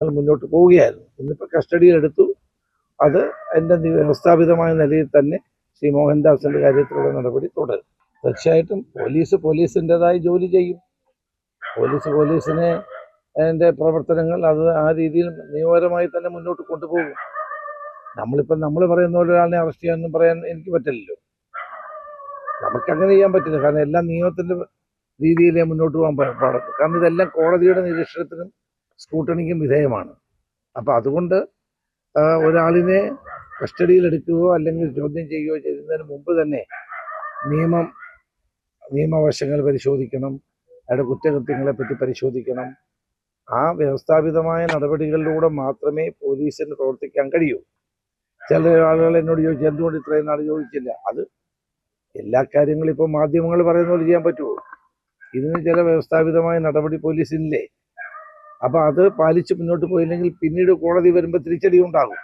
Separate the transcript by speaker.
Speaker 1: മുന്നോട്ട് പോവുകയായിരുന്നു. ഇന്നിപ്പോൾ കസ്റ്റഡിയിലെടുത്തു. അത് എൻ്റെ വ്യവസ്ഥാപിതമായ നിലയിൽ തന്നെ ശ്രീ മോഹൻദാസിൻ്റെ കാര്യത്തിലുള്ള നടപടി തുടരും. തീർച്ചയായിട്ടും പോലീസിൻ്റെതായ ജോലി ചെയ്യും. പോലീസിനെ അതിൻ്റെ പ്രവർത്തനങ്ങൾ അത് ആ രീതിയിൽ നിയമപരമായി തന്നെ മുന്നോട്ട് കൊണ്ടുപോകും. നമ്മൾ പറയുന്ന പോലെ ഒരാളിനെ അറസ്റ്റ് ചെയ്യാനൊന്നും പറയാൻ എനിക്ക് പറ്റില്ലല്ലോ. നമുക്കങ്ങനെ ചെയ്യാൻ പറ്റില്ല. കാരണം എല്ലാം നിയമത്തിൻ്റെ രീതിയിലേ മുന്നോട്ട് പോകാൻ പാടുള്ളൂ. കാരണം ഇതെല്ലാം കോടതിയുടെ നിരീക്ഷണത്തിനും സ്ക്രൂട്ടണിക്കും വിധേയമാണ്. അപ്പം അതുകൊണ്ട് ഒരാളിനെ കസ്റ്റഡിയിലെടുക്കുകയോ അല്ലെങ്കിൽ ചോദ്യം ചെയ്യുകയോ ചെയ്യുന്നതിന് മുമ്പ് തന്നെ നിയമവശങ്ങൾ പരിശോധിക്കണം. അയാളുടെ കുറ്റകൃത്യങ്ങളെപ്പറ്റി പരിശോധിക്കണം. ആ വ്യവസ്ഥാപിതമായ നടപടികളിലൂടെ മാത്രമേ പോലീസിന് പ്രവർത്തിക്കാൻ കഴിയൂ. ചില ആളുകൾ എന്നോട് ചോദിച്ചു എന്തുകൊണ്ട് ഇത്രയും നാൾ ചോദിച്ചില്ല. അത് എല്ലാ കാര്യങ്ങളും ഇപ്പോൾ മാധ്യമങ്ങൾ പറയുന്ന പോലെ ചെയ്യാൻ പറ്റുമോ? ഇതിന് ചില വ്യവസ്ഥാപിതമായ നടപടി പോലീസിനില്ലേ. അപ്പം അത് പാലിച്ച് മുന്നോട്ട് പോയില്ലെങ്കിൽ പിന്നീട് കോടതി വരുമ്പോൾ തിരിച്ചടി ഉണ്ടാകും.